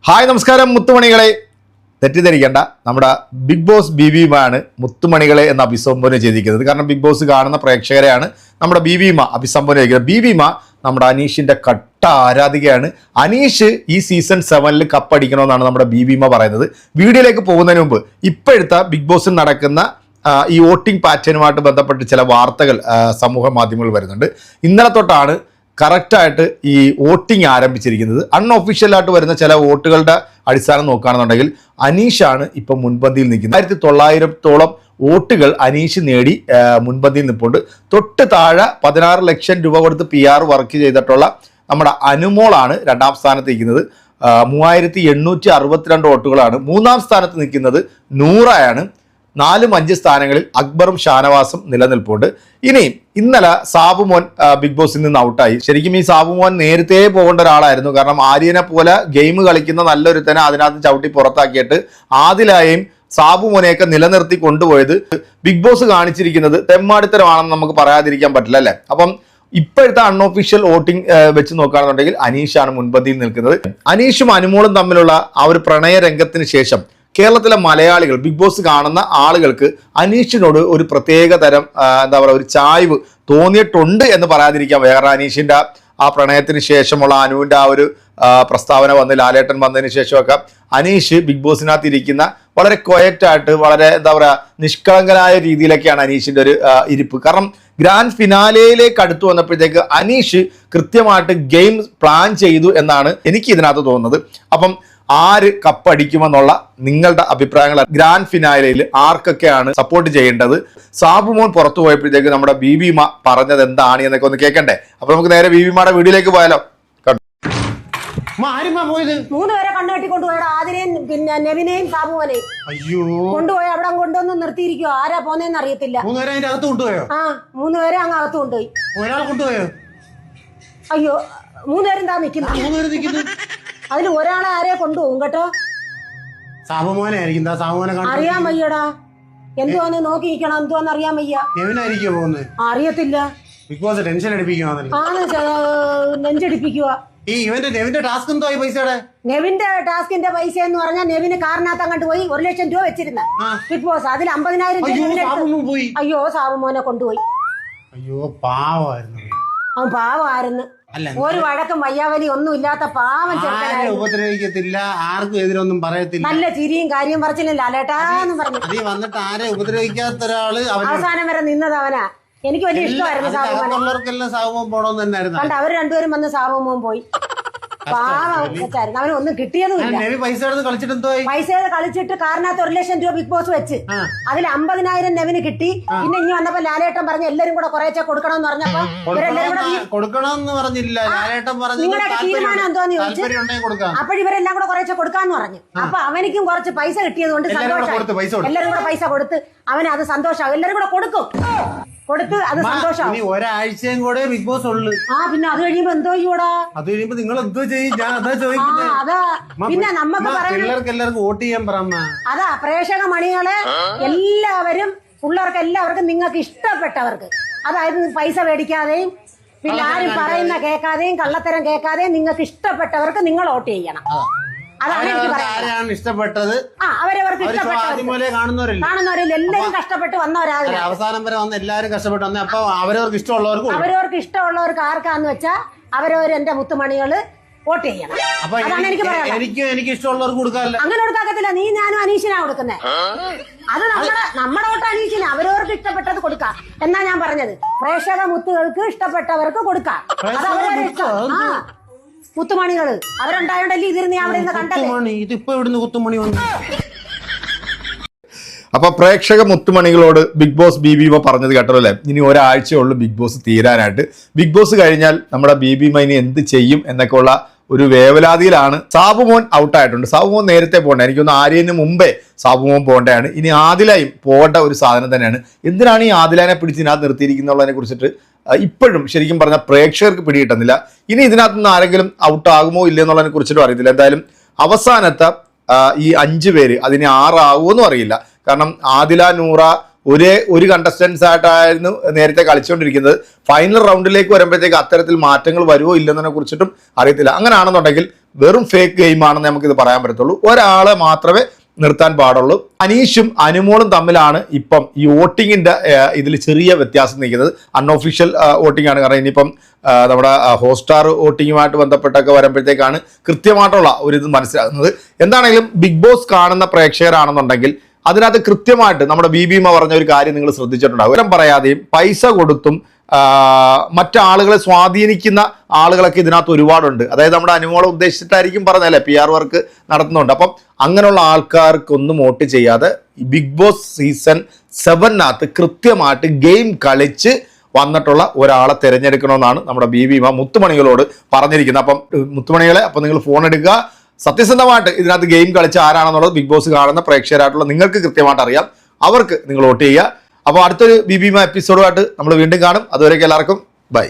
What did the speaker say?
Hi നമസ്കാരം മുത്തുമണികളെ. തെറ്റിദ്ധരിക്കേണ്ട, നമ്മുടെ big boss ബിബിയുമാണ് മുത്തുമണികളെ എന്ന് അഭിസംബോധന ചെയ്തിരിക്കുന്നത്. കാരണം ബിഗ് ബോസ് കാണുന്ന പ്രേക്ഷകരെയാണ് നമ്മുടെ ബിബിമ അഭിസംബോധന ചെയ്തിരിക്കുന്നത്. ബിബിമ നമ്മുടെ അനീഷിൻ്റെ കട്ട ആരാധികയാണ്. അനീഷ് ഈ സീസൺ 7 കപ്പടിക്കണമെന്നാണ് നമ്മുടെ ബിബിമ പറയുന്നത്. വീഡിയോയിലേക്ക് പോകുന്നതിന് മുമ്പ് ഇപ്പോഴത്തെ ബിഗ് ബോസിൽ നടക്കുന്ന ഈ വോട്ടിംഗ് പാറ്റേണുമായിട്ട് ബന്ധപ്പെട്ട് ചില വാർത്തകൾ സമൂഹ മാധ്യമങ്ങളിൽ വരുന്നുണ്ട്. ഇന്നലെ തൊട്ടാണ് കറക്റ്റായിട്ട് ഈ വോട്ടിംഗ് ആരംഭിച്ചിരിക്കുന്നത്. അൺഒഫീഷ്യലായിട്ട് വരുന്ന വോട്ടുകളുടെ അടിസ്ഥാനം നോക്കുകയാണെന്നുണ്ടെങ്കിൽ അനീഷാണ് ഇപ്പം മുൻപന്തിയിൽ നിൽക്കുന്നത്. 1900-ഓളം വോട്ടുകൾ അനീഷ് നേടി മുൻപന്തിയിൽ നിൽപ്പുണ്ട്. തൊട്ട് താഴെ 16 ലക്ഷം രൂപ കൊടുത്ത് PR വർക്ക് ചെയ്തിട്ടുള്ള നമ്മുടെ അനുമോളാണ് രണ്ടാം സ്ഥാനത്ത് നിൽക്കുന്നത്. 3862 വോട്ടുകളാണ്. മൂന്നാം സ്ഥാനത്ത് നിൽക്കുന്നത് നൂറയാണ്. 4-5 സ്ഥാനങ്ങളിൽ അക്ബറും ഷാനവാസും നിലനിൽപ്പുണ്ട്. ഇനി ഇന്നലെ സാബുമോൻ ബിഗ് ബോസിൽ നിന്ന് ഔട്ടായി. ശരിക്കും ഈ സാബുമോൻ നേരത്തെ പോകേണ്ട ഒരാളായിരുന്നു. കാരണം ആര്യനെ പോലെ ഗെയിം കളിക്കുന്ന നല്ലൊരുത്തനെ അതിനകത്ത് ചവിട്ടി പുറത്താക്കിയിട്ട് ആദിലായും സാബുമോനെയൊക്കെ നിലനിർത്തി കൊണ്ടുപോയത് ബിഗ് ബോസ് കാണിച്ചിരിക്കുന്നത് തെമ്മാടിത്തരമാണെന്ന് നമുക്ക് പറയാതിരിക്കാൻ പറ്റില്ല അല്ലേ. അപ്പം ഇപ്പോഴത്തെ അൺഒഫീഷ്യൽ വോട്ടിംഗ് വെച്ച് നോക്കുകയാണെന്നുണ്ടെങ്കിൽ അനീഷാണ് മുൻപന്തിയിൽ നിൽക്കുന്നത്. അനീഷും അനുമോളും തമ്മിലുള്ള ആ ഒരു പ്രണയ രംഗത്തിന് ശേഷം കേരളത്തിലെ മലയാളികൾ ബിഗ് ബോസ് കാണുന്ന ആളുകൾക്ക് അനീഷിനോട് ഒരു പ്രത്യേക തരം ഒരു ചായ്വ് തോന്നിയിട്ടുണ്ട് എന്ന് പറയാതിരിക്കാം. വേറെ അനീഷിൻ്റെ ആ പ്രണയത്തിന് ശേഷമുള്ള അനുവിൻ്റെ ആ ഒരു പ്രസ്താവന വന്ന് ലാലേട്ടൻ വന്നതിന് ശേഷമൊക്കെ അനീഷ് ബിഗ് ബോസിനകത്ത് ഇരിക്കുന്ന വളരെ ക്വയറ്റായിട്ട് വളരെ നിഷ്കളങ്കനായ രീതിയിലൊക്കെയാണ് അനീഷിൻ്റെ ഒരു ഇരിപ്പ്. കാരണം ഗ്രാൻഡ് ഫിനാലയിലേക്ക് അടുത്തു വന്നപ്പോഴത്തേക്ക് അനീഷ് കൃത്യമായിട്ട് ഗെയിം പ്ലാൻ ചെയ്തു എന്നാണ് എനിക്ക് ഇതിനകത്ത് തോന്നുന്നത്. അപ്പം ആര് കപ്പടിക്കുമെന്നുള്ള നിങ്ങളുടെ അഭിപ്രായങ്ങൾ ഗ്രാൻഡ് ഫിനാലയിൽ ആർക്കൊക്കെയാണ് സപ്പോർട്ട് ചെയ്യേണ്ടത്? സാബുമോൻ പുറത്തു പോയപ്പോഴത്തേക്ക് നമ്മുടെ ബിബിമ പറഞ്ഞത് എന്താണ് എന്നൊക്കെ ഒന്ന് കേൾക്കണ്ടേ? അപ്പൊ നമുക്ക് നേരെ ബിബിമയുടെ വീഡിയോയിലേക്ക് പോയാലോ. മൂന്നുപേരെ കണ്ണുകെട്ടി കൊണ്ടുപോയടാ. ആദിനെയും പിന്നെ നെവിനെയും സാബുവിനെയും കൊണ്ടുപോയി അവിടെ കൊണ്ടുവന്ന് നിർത്തിയിരിക്കുവോ. ആരാ പോന്നേന്ന് അറിയത്തില്ല. ആ 3 പേരെ അങ്ങ് അകത്ത് കൊണ്ടുപോയി. അയ്യോ 3 പേരും താ നിൽക്കുന്നു. അതിൽ ഒരാളെ ആരെ കൊണ്ടുപോകും കേട്ടോ. അറിയാൻ വയ്യടാ. എന്തുവാന്ന് നോക്കി നിൽക്കണം. എന്തുവാന്ന് അറിയാൻ വയ്യ. അറിയത്തില്ല. ആണ് നെഞ്ചടിപ്പിക്കുക. നെവിന്റെ ടാസ്കിന്റെ പൈസ എന്ന് പറഞ്ഞാൽ നെവിന് കാറിനകത്ത് അങ്ങോട്ട് പോയി 1 ലക്ഷം രൂപ വെച്ചിരുന്ന ബിഗ് ബോസ്. അതിൽ 50,000 അയ്യോ സാബുമോനെ കൊണ്ടുപോയി. അവൻ പാവമായിരുന്നു. ഒരു വഴക്കം വയ്യാവലി ഒന്നും ഇല്ലാത്ത പാവം ചെറുക്കനായിരുന്നു. ഉപദ്രവിക്കത്തില്ല, ആർക്കും എതിരൊന്നും പറയത്തില്ല. നല്ല ചിരിയും കാര്യം പറച്ചില്ല ലാലേട്ടാന്ന് പറഞ്ഞു. വന്നിട്ട് ആരെ ഉപദ്രവിക്കാത്ത ഒരാള് അവസാനം വരെ നിന്നത് അവനാ. എനിക്ക് വലിയ ഇഷ്ടമായിരുന്നു സാബുമോൻ. സാബുമോൻ പോണോന്ന് തന്നെയായിരുന്നു. കണ്ട് അവർ രണ്ടുപേരും വന്ന് സാബുമോൻ പോയി. പാവം വെച്ചായിരുന്നു. അവന് ഒന്നും കിട്ടിയതുമില്ല. പൈസ കളിച്ചിട്ട് കാറിനകത്ത് 1 ലക്ഷം രൂപ ബിഗ് ബോസ് വെച്ച് അതിൽ 50,000 നെവിന് കിട്ടി. പിന്നെ ഇനി വന്നപ്പോ ലാലേട്ടൻ പറഞ്ഞ എല്ലാരും കൂടെ കുറേശ്ശെ കൊടുക്കണമെന്ന് പറഞ്ഞപ്പോ കൊടുക്കണമെന്ന് പറഞ്ഞില്ല. നിങ്ങളുടെ തീരുമാനം എന്തോന്ന് ചോദിച്ചു. അപ്പോഴിവരെല്ലാം കൂടെ കുറേശ്ശെ കൊടുക്കാന്ന് പറഞ്ഞു. അപ്പൊ അവനിക്കും കുറച്ച് പൈസ കിട്ടിയത് കൊണ്ട് സന്തോഷം. എല്ലാരും കൂടെ പൈസ കൊടുത്ത് അവന് അത് സന്തോഷമാവും. എല്ലാരും കൂടെ കൊടുക്കും. കൊടുത്ത് അത് സന്തോഷമാവും. ഒരാഴ്ചയും കൂടെ ബിഗ് ബോസ് ഉള്ളു. പിന്നെ അത് കഴിയുമ്പോ എന്തോ ചെയ്യൂടാ. അത് കഴിയുമ്പോ നിങ്ങൾ എന്തോ ചെയ്യും. ഞാൻ അതാ ചോദിക്കുന്നത്. അതാ പിന്നെ നമുക്ക് എല്ലാവർക്കും വോട്ട് ചെയ്യാൻ പറഞ്ഞ അതാ പ്രേക്ഷക മണികളെ എല്ലാവരും എല്ലാവർക്കും നിങ്ങൾക്ക് ഇഷ്ടപ്പെട്ടവർക്ക്, അതായത് പൈസ മേടിക്കാതെയും പിന്നെ ആരും പറയുന്ന കേൾക്കാതെയും കള്ളത്തരം കേൾക്കാതെയും നിങ്ങൾക്ക് ഇഷ്ടപ്പെട്ടവർക്ക് നിങ്ങൾ വോട്ട് ചെയ്യണം. അതാണ് എനിക്ക് പറയാൻ ഇഷ്ടപ്പെട്ടത്. അവരവർക്ക് കാണുന്നവരില്ല. എല്ലാവരും കഷ്ടപ്പെട്ട് വന്നവരാണ്. അവസാനം വരെ വന്ന് എല്ലാരും കഷ്ടപ്പെട്ട് വന്ന. അപ്പൊ അവരവർക്ക് ഇഷ്ടമുള്ളവർക്ക് ആർക്കാന്ന് വെച്ചാ അവരവർ എന്റെ മുത്തുമണികള് വോട്ട് ചെയ്യണം. അതാണ് എനിക്ക് പറയാം. എനിക്ക് ഇഷ്ടമുള്ളവർക്ക് കൊടുക്കാറില്ല. അങ്ങനെ കൊടുക്കാക്കത്തില്ല. നീ ഞാനും അനീഷിനാ കൊടുക്കുന്നത്. അത് നമ്മുടെ വോട്ട് അനീഷിന്. അവരവർക്ക് ഇഷ്ടപ്പെട്ടത് കൊടുക്കാം എന്നാ ഞാൻ പറഞ്ഞത്. പ്രേക്ഷക മുത്തുകൾക്ക് ഇഷ്ടപ്പെട്ടവർക്ക് കൊടുക്കാം. അത് അവരവരുടെ ഇഷ്ടം. മുത്തുമണികള് അവരുണ്ടായോണ്ടല്ലേ ഇതിരുന്ന് ഞാൻ അവിടെ നിന്ന് കണ്ടത്. ഇതിപ്പോ ഇവിടുന്ന് കുത്തുമണി വന്നു. അപ്പൊ പ്രേക്ഷക മുത്തുമണികളോട് ബിഗ് ബോസ് ബിബിമ പറഞ്ഞത് കേട്ടല്ലോ അല്ലേ. ഇനി ഒരാഴ്ചയുള്ളൂ ബിഗ് ബോസ് തീരാനായിട്ട്. ബിഗ് ബോസ് കഴിഞ്ഞാൽ നമ്മുടെ ബിബിമ ഇനി എന്ത് ചെയ്യും എന്നൊക്കെ ഉള്ള ഒരു വേവലാതിയിലാണ്. സാബുമോൻ ഔട്ടായിട്ടുണ്ട്. സാബുമോൻ നേരത്തെ പോകണ്ടേ. എനിക്കൊന്ന് ആര്യന് മുമ്പേ സാബുമോൻ പോകേണ്ടതാണ്. ഇനി ആദിലായും പോകേണ്ട ഒരു സാധനം തന്നെയാണ്. എന്തിനാണ് ഈ ആദിലാനെ പിടിച്ച് ഇതിനകത്ത് നിർത്തിയിരിക്കുന്നതിനെ കുറിച്ചിട്ട് ഇപ്പോഴും ശരിക്കും പറഞ്ഞാൽ പ്രേക്ഷകർക്ക് പിടികിട്ടുന്നില്ല. ഇനി ഇതിനകത്ത് നിന്ന് ആരെങ്കിലും ഔട്ടാകുമോ ഇല്ല എന്നുള്ളതിനെ കുറിച്ചിട്ടും അറിയത്തില്ല. എന്തായാലും അവസാനത്തെ ഈ 5 പേര് അതിന് 6 ആകുമോന്നും അറിയില്ല. കാരണം ആദില, നൂറ, ഒരു കണ്ടസ്റ്റൻസ് ആയിട്ടായിരുന്നു നേരത്തെ കളിച്ചുകൊണ്ടിരിക്കുന്നത്. ഫൈനൽ റൗണ്ടിലേക്ക് വരുമ്പോഴത്തേക്ക് അത്തരത്തിൽ മാറ്റങ്ങൾ വരുമോ ഇല്ലെന്നതിനെ കുറിച്ചിട്ടും അറിയത്തില്ല. അങ്ങനെയാണെന്നുണ്ടെങ്കിൽ വെറും ഫേക്ക് ഗെയിമാണെന്ന് നമുക്കിത് പറയാൻ പറ്റത്തുള്ളൂ. ഒരാളെ മാത്രമേ നിർത്താൻ പാടുള്ളൂ. അനീഷും അനുമോളും തമ്മിലാണ് ഇപ്പം ഈ വോട്ടിങ്ങിന്റെ ഇതിൽ ചെറിയ വ്യത്യാസം നിൽക്കുന്നത്. അൺഒഫീഷ്യൽ വോട്ടിംഗ് ആണ്. കാരണം ഇനിയിപ്പം നമ്മുടെ ഹോട്ട്സ്റ്റാർ വോട്ടിങ്ങുമായിട്ട് ബന്ധപ്പെട്ടൊക്കെ വരുമ്പോഴത്തേക്കാണ് കൃത്യമായിട്ടുള്ള ഒരു ഇത് മനസ്സിലാകുന്നത്. എന്താണെങ്കിലും ബിഗ് ബോസ് കാണുന്ന പ്രേക്ഷകരാണെന്നുണ്ടെങ്കിൽ അതിനകത്ത് കൃത്യമായിട്ട് നമ്മുടെ ബീബിമ പറഞ്ഞ ഒരു കാര്യം നിങ്ങൾ ശ്രദ്ധിച്ചിട്ടുണ്ടാകും. ഉത്തരം പറയാതെയും പൈസ കൊടുത്തും മറ്റാളുകളെ സ്വാധീനിക്കുന്ന ആളുകളൊക്കെ ഇതിനകത്ത് ഒരുപാടുണ്ട്. അതായത് നമ്മുടെ അനുമോളെ ഉദ്ദേശിച്ചിട്ടായിരിക്കും പറഞ്ഞല്ലേ PR വർക്ക് നടത്തുന്നുണ്ട്. അപ്പം അങ്ങനെയുള്ള ആൾക്കാർക്കൊന്നും വോട്ട് ചെയ്യാതെ ബിഗ് ബോസ് സീസൺ 7 കൃത്യമായിട്ട് ഗെയിം കളിച്ച് വന്നിട്ടുള്ള ഒരാളെ തിരഞ്ഞെടുക്കണമെന്നാണ് നമ്മുടെ ബീബിമ മുത്തുമണികളോട് പറഞ്ഞിരിക്കുന്നത്. അപ്പം മുത്തുമണികളെ അപ്പം നിങ്ങൾ ഫോൺ എടുക്കുക. സത്യസന്ധമായിട്ട് ഇതിനകത്ത് ഗെയിം കളിച്ച ആരാണെന്നുള്ളത് ബിഗ് ബോസ് കാണുന്ന പ്രേക്ഷകരായിട്ടുള്ള നിങ്ങൾക്ക് കൃത്യമായിട്ട് അറിയാം. അവർക്ക് നിങ്ങൾ വോട്ട് ചെയ്യുക. അപ്പോൾ അടുത്തൊരു ബീബിമ എപ്പിസോഡുമായിട്ട് നമ്മൾ വീണ്ടും കാണും. അതുവരേക്കും എല്ലാവർക്കും ബൈ.